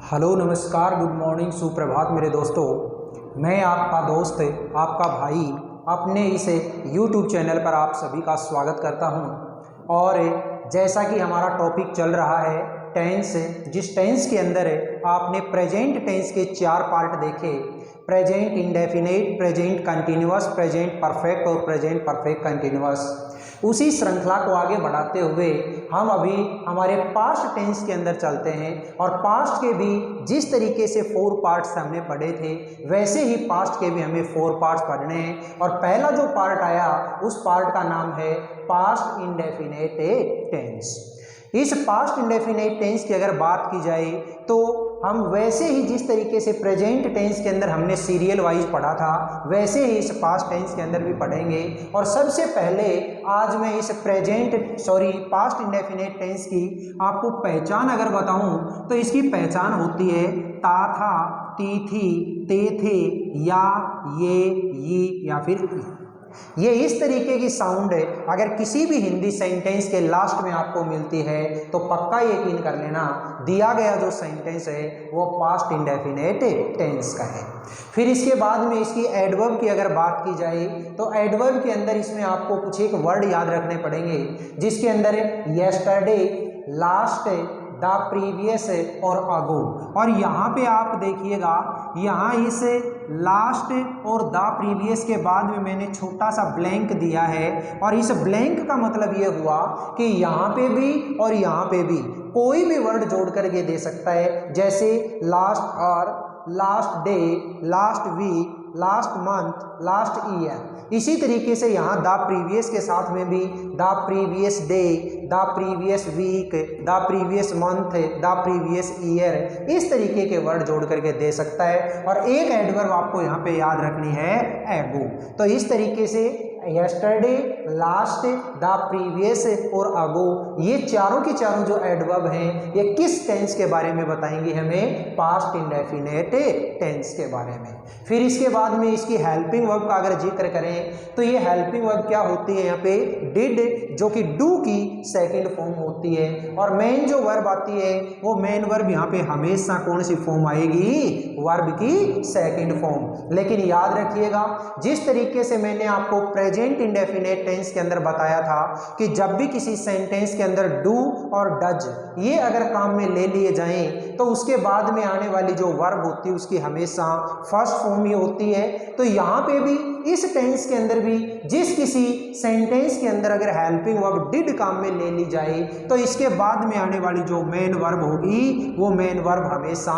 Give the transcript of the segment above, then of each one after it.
Hello नमस्कार good morning सुप्रभात मेरे दोस्तों। मैं आपका दोस्त आपका भाई अपने इस YouTube चैनल पर आप सभी का स्वागत करता हूं। और जैसा कि हमारा टॉपिक चल रहा है टेंस, जिस टेंस के अंदर आपने प्रेजेंट टेंस के 4 पार्ट देखे, present indefinite, present continuous, present perfect और प्रेजेंट परफेक्ट कंटिन्यूअस। उसी श्रृंखला को आगे बढ़ाते हुए हम अभी हमारे पास्ट टेंस के अंदर चलते हैं और पास्ट के भी जिस तरीके से 4 पार्ट्स हमने पढ़े थे वैसे ही पास्ट के भी हमें 4 पार्ट्स पढ़ने हैं। और पहला जो पार्ट आया उस पार्ट का नाम है पास्ट इंडेफिनिट टेंस। इस पास्ट इंडेफिनिट टेंस की अगर बात की जाए तो हम वैसे ही जिस तरीके से प्रेजेंट टेंस के अंदर हमने सीरियल वाइज पढ़ा था वैसे ही इस पास्ट टेंस के अंदर भी पढ़ेंगे। और सबसे पहले आज मैं इस पास्ट इंडेफिनिट टेंस की आपको पहचान अगर बताऊं तो इसकी पहचान होती है ता था, ती थी, ते थे, या, ये या फिर ये इस तरीके की साउंड अगर किसी भी हिंदी सेंटेंस के लास्ट में आपको मिलती है तो पक्का यकीन कर लेना दिया गया जो सेंटेंस है वो पास्ट इंडेफिनिट टेंस का है। फिर इसके बाद में इसकी एडवर्ब की अगर बात की जाए तो एडवर्ब के अंदर इसमें आपको कुछ एक वर्ड याद रखने पड़ेंगे जिसके अंदर येस्टरडे, लास्ट, द प्रीवियस और अगो। और यहाँ पे आप देखिएगा यहाँ इस लास्ट और द प्रीवियस के बाद में मैंने छोटा सा ब्लैंक दिया है और इस ब्लैंक का मतलब ये हुआ कि यहाँ पे भी और यहाँ पे भी कोई भी वर्ड जोड़ करके दे सकता है, जैसे last hour, last day, last week, last month, last year. इसी तरीके से यहाँ द प्रीवियस के साथ में भी the previous day, the previous week, the previous month, the previous year, इस तरीके के वर्ड जोड़ करके दे सकता है। और एक एडवर्ब आपको यहाँ पे याद रखनी है एगो। तो इस तरीके से यस्टरडे, लास्ट, द प्रीवियस और अगो, ये चारों की चारों जो एडवर्ब हैं ये किस टेंस के बारे में बताएंगे हमें? पास्ट इंडेफिनिट टेंस के बारे में। फिर इसके बाद में इसकी हेल्पिंग वर्ब का अगर जिक्र करें तो ये हेल्पिंग वर्ब क्या होती है? यहाँ पे डिड जो कि डू की सेकंड फॉर्म होती है। और मेन जो वर्ब आती है वो मेन वर्ब यहाँ पे हमेशा कौन सी फॉर्म आएगी? वर्ब की सेकंड फॉर्म। लेकिन याद रखिएगा जिस तरीके से मैंने आपको प्रेजेंट इंडेफिनिट टेंस के अंदर बताया था कि जब भी किसी सेंटेंस के अंदर डू और डज ये अगर काम में ले लिए जाएं तो उसके बाद में आने वाली जो वर्ब होती है उसकी हमेशा फर्स्ट फॉर्म ही होती है। तो यहाँ पे भी इस टेंस के अंदर भी जिस किसी सेंटेंस के अंदर अगर हेल्पिंग वर्ब डिड काम में ले ली जाए तो इसके बाद में आने वाली जो मेन वर्ब होगी वो मेन वर्ब हमेशा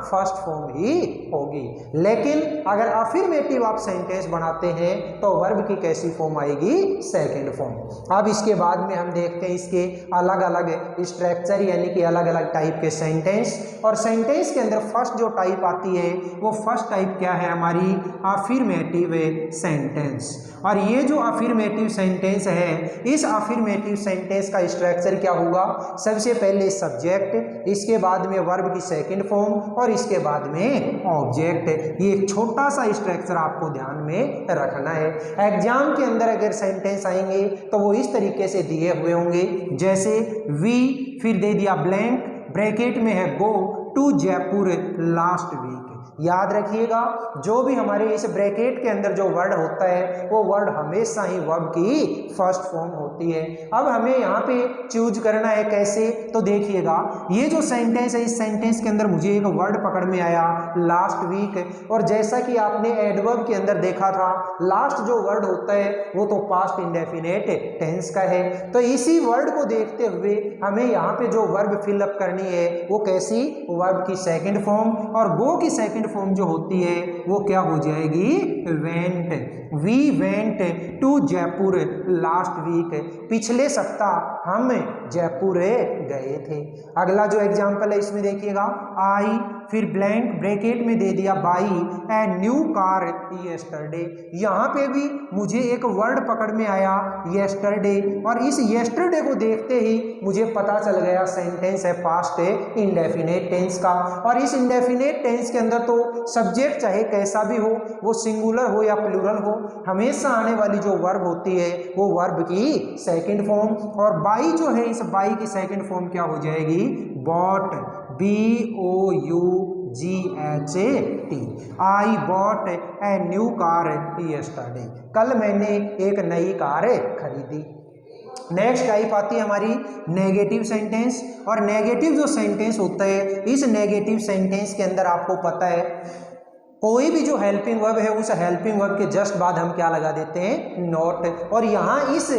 फर्स्ट फॉर्म ही होगी। लेकिन अगर अफर्मेटिव आप सेंटेंस बनाते हैं तो वर्ब की कैसी फॉर्म आएगी? Second form. अब इसके बाद में हम देखते हैं इसके अलग अलग स्ट्रक्चर यानी कि अलग अलग टाइप के सेंटेंस। और सेंटेंस के अंदर फर्स्ट जो टाइप आती है वो फर्स्ट टाइप क्या है? हमारी अफर्मेटिव सेंटेंस। और ये जो अफर्मेटिव सेंटेंस है इस अफर्मेटिव सेंटेंस का स्ट्रक्चर क्या होगा? सबसे पहले सब्जेक्ट, इसके बाद में वर्ब की सेकंड फॉर्म और इसके बाद में ऑब्जेक्ट। ये एक छोटा सा स्ट्रक्चर आपको ध्यान में रखना है। एग्जाम के अंदर अगर सेंटेंस आएंगे तो वो इस तरीके से दिए हुए होंगे, जैसे वी फिर दे दिया ब्लैंक, ब्रैकेट में है go to Jaipur last week. याद रखिएगा जो भी हमारे इस ब्रैकेट के अंदर जो वर्ड होता है वो वर्ड हमेशा ही वर्ब की फर्स्ट फॉर्म होती है। अब हमें यहाँ पे चूज करना है कैसे? तो देखिएगा ये जो सेंटेंस है इस सेंटेंस के अंदर मुझे एक वर्ड पकड़ में आया लास्ट वीक। और जैसा कि आपने एडवर्ब के अंदर देखा था लास्ट जो वर्ड होता है वो तो पास्ट इंडेफिनिट टेंस का है। तो इसी वर्ड को देखते हुए हमें यहाँ पे जो वर्ब फिलअप करनी है वो कैसी? वर्ब की सेकेंड फॉर्म। और गो की सेकेंड फॉर्म जो होती है वो क्या हो जाएगी? Went. We went to Jaipur last week. पिछले सप्ताह हम जयपुर गए थे। अगला जो एग्जाम्पल है इसमें देखिएगा आई फिर ब्लैंक ब्रैकेट में दे दिया by A new car yesterday. यहाँ पे भी मुझे एक वर्ड पकड़ में आया येस्टरडे और इस येस्टरडे को देखते ही मुझे पता चल गया सेंटेंस है पास्ट इंडेफिनिट टेंस का। और इस इंडेफिनिट टेंस के अंदर तो सब्जेक्ट चाहे कैसा भी हो, वो सिंगुलर हो या प्लूरल हो, हमेशा आने वाली जो वर्ब होती है वो वर्ब की सेकंड फॉर्म। और बाई जो है इस बाई की सेकंड फॉर्म क्या हो जाएगी? Bought. BOUGHT, I bought a new car yesterday, कल मैंने एक नई कार खरीदी। नेक्स्ट टाइप आती है हमारी नेगेटिव सेंटेंस, और नेगेटिव जो सेंटेंस होता है, इस नेगेटिव सेंटेंस के अंदर आपको पता है कोई भी जो हेल्पिंग वर्ब है उस हेल्पिंग वर्ब के जस्ट बाद हम क्या लगा देते हैं, नॉट। और यहाँ इस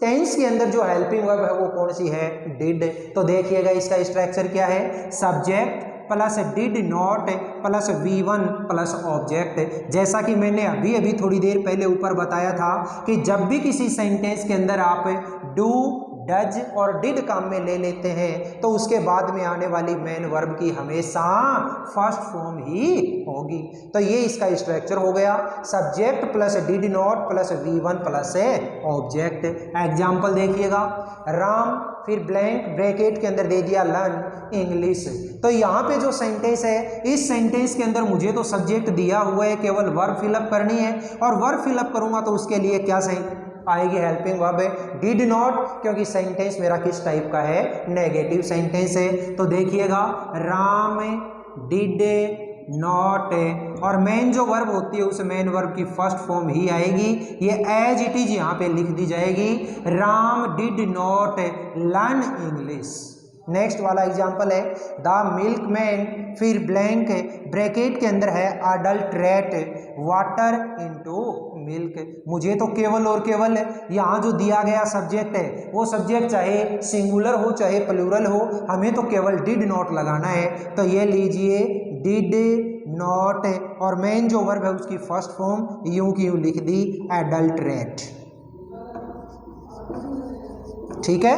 टेंस के अंदर जो हेल्पिंग वर्ब है वो कौन सी है, डिड। तो देखिएगा इसका स्ट्रक्चर क्या है, subject plus did not plus V1 plus object. जैसा कि मैंने अभी अभी थोड़ी देर पहले ऊपर बताया था कि जब भी किसी सेंटेंस के अंदर आप डू, डज और डिड काम में ले लेते हैं तो उसके बाद में आने वाली मेन वर्ब की हमेशा फर्स्ट फॉर्म ही होगी। तो ये इसका स्ट्रक्चर हो गया, subject plus did not plus V1 plus object. Example देखिएगा, राम फिर ब्लैंक ब्रैकेट के अंदर दे दिया लर्न इंग्लिश। तो यहाँ पे जो सेंटेंस है, इस सेंटेंस के अंदर मुझे तो सब्जेक्ट दिया हुआ है, केवल वर्ब फिलअप करनी है, और वर्ब फिलअप करूंगा तो उसके लिए क्या आएगी, हेल्पिंग वर्ब है डिड नॉट, क्योंकि सेंटेंस मेरा किस टाइप का है, नेगेटिव सेंटेंस है। तो देखिएगा, राम डिड नॉट, और मेन जो वर्ब होती है उस मेन वर्ब की फर्स्ट फॉर्म ही आएगी, ये एज इट इज यहाँ पे लिख दी जाएगी, Ram did not learn English. Next वाला एग्जाम्पल है, द मिल्कमैन फिर ब्लैंक ब्रैकेट के अंदर है अडल्ट्रेट वाटर इनटू मिल्क। मुझे तो केवल और केवल यहाँ जो दिया गया सब्जेक्ट है वो सब्जेक्ट चाहे सिंगुलर हो चाहे प्लूरल हो, हमें तो केवल डिड नॉट लगाना है। तो ये लीजिए डिड नॉट, और मेन जो वर्ब है उसकी फर्स्ट फॉर्म यूं की यूं लिख दी, एडल्ट्रेट। ठीक है,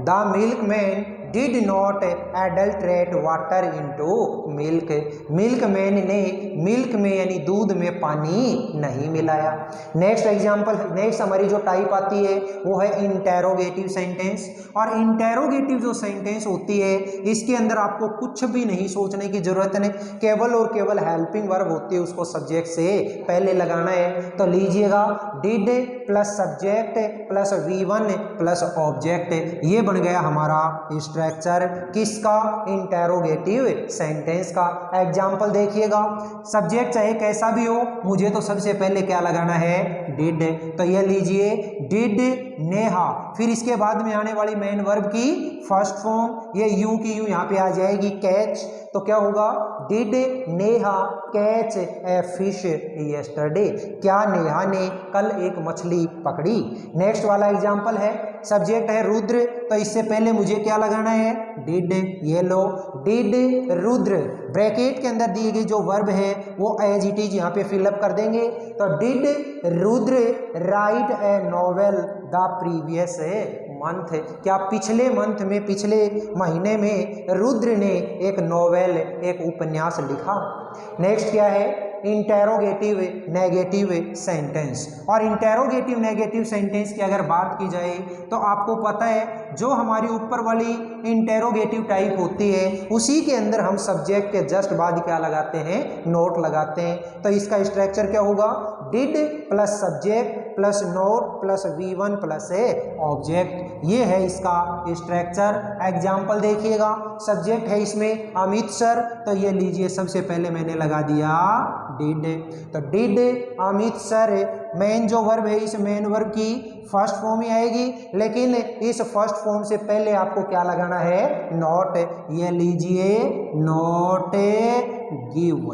the milkman did not adulterate water into milk, milkman ने मिल्क में यानी दूध में पानी नहीं मिलाया। नेक्स्ट एग्जांपल, नेक्स्ट हमारी जो टाइप आती है वो है इंटेरोगेटिव सेंटेंस। और इंटेरोगेटिव जो सेंटेंस होती है इसके अंदर आपको कुछ भी नहीं सोचने की जरूरत नहीं, केवल और केवल हेल्पिंग वर्ब होती है, उसको सब्जेक्ट से पहले लगाना है। तो लीजिएगा, did plus subject plus V1 plus object, ये बन गया हमारा स्ट्रक्चर किसका, इंटेरोगेटिव सेंटेंस का। एग्जाम्पल देखिएगा, सब्जेक्ट चाहे कैसा भी हो, मुझे तो सबसे पहले क्या लगाना है, डिड। तो ये लीजिए, डिड नेहा, फिर इसके बाद में आने वाली मेन वर्ब की फर्स्ट फॉर्म ये यूं की यूं यहाँ पे आ जाएगी, कैच। तो क्या होगा, did Neha catch a fish yesterday, क्या नेहा ने कल एक मछली पकड़ी। नेक्स्ट वाला एग्जाम्पल है, सब्जेक्ट है रुद्र, तो इससे पहले मुझे क्या लगाना है, डिड। ये लो, डिड रुद्र, ब्रैकेट के अंदर दी गई जो वर्ब है वो एज इट इज यहाँ पे फिलअप कर देंगे। तो did Rudra right A novel the previous month, क्या पिछले मंथ में, पिछले महीने में रुद्र ने एक नॉवेल, एक उपन्यास लिखा। नेक्स्ट क्या है, इंटेरोगेटिव नेगेटिव सेंटेंस। और इंटेरोगेटिव नेगेटिव सेंटेंस की अगर बात की जाए तो आपको पता है जो हमारी ऊपर वाली इंटेरोगेटिव टाइप होती है उसी के अंदर हम सब्जेक्ट के जस्ट बाद क्या लगाते हैं, नोट लगाते हैं। तो इसका स्ट्रक्चर क्या होगा, did plus subject plus note plus V1 plus object, ये है इसका स्ट्रक्चर। एग्जाम्पल देखिएगा, सब्जेक्ट है इसमें अमित सर, तो ये लीजिए सबसे पहले मैंने लगा दिया डिड। तो डिड अमित सर, मेन जो वर्ब है इस मेन वर्ब की फर्स्ट फॉर्म ही आएगी, लेकिन इस फर्स्ट फॉर्म से पहले आपको क्या लगाना है, नॉट। ये लीजिए नॉट गिव,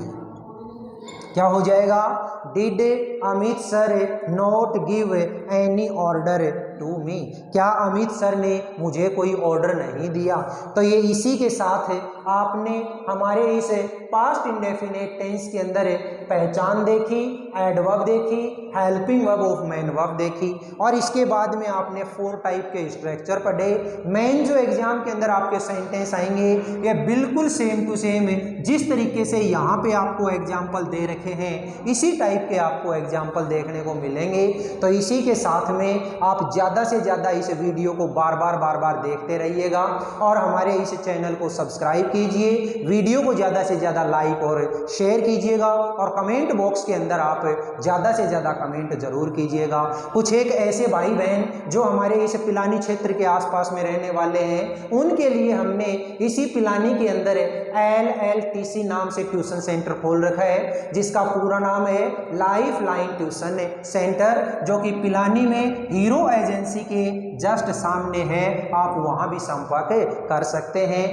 क्या हो जाएगा, did Amit sir not give any order to me, क्या अमित सर ने मुझे कोई ऑर्डर नहीं दिया। तो ये इसी के साथ आपने हमारे इस पास्ट इंडेफिनेट टेंस के अंदर पहचान देखी, एडवर्ब देखी, helping verb of main verb देखी, और इसके बाद में आपने 4 टाइप के स्ट्रक्चर पढ़े। मेन जो एग्जाम के अंदर आपके सेंटेंस आएंगे ये बिल्कुल सेम टू सेम जिस तरीके से यहाँ पे आपको एग्जाम्पल दे रखे हैं इसी टाइप के आपको एग्जाम्पल देखने को मिलेंगे। तो इसी के साथ में आप ज़्यादा से ज़्यादा इस वीडियो को बार बार देखते रहिएगा और हमारे इस चैनल को सब्सक्राइब कीजिए, वीडियो को ज़्यादा से ज़्यादा लाइक और शेयर कीजिएगा, और कमेंट बॉक्स के अंदर आप आप ज़्यादा से ज़्यादा कमेंट ज़रूर कीजिएगा। कुछ एक ऐसे भाई बहन जो हमारे इस पिलानी क्षेत्र के आसपास में रहने वाले हैं, उनके लिए हमने इसी पिलानी के अंदर LLTC नाम से ट्यूशन सेंटर खोल रखा है, जिसका पूरा नाम है लाइफ लाइन ट्यूशन सेंटर, जो कि पिलानी में हीरो एजेंसी के जस्ट सामने है। आप वहां भी संपर्क कर सकते हैं।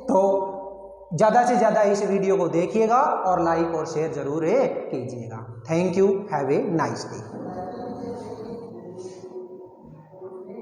तो ज़्यादा से ज़्यादा इस वीडियो को देखिएगा और लाइक और शेयर जरूर कीजिएगा। Thank you, have a nice day.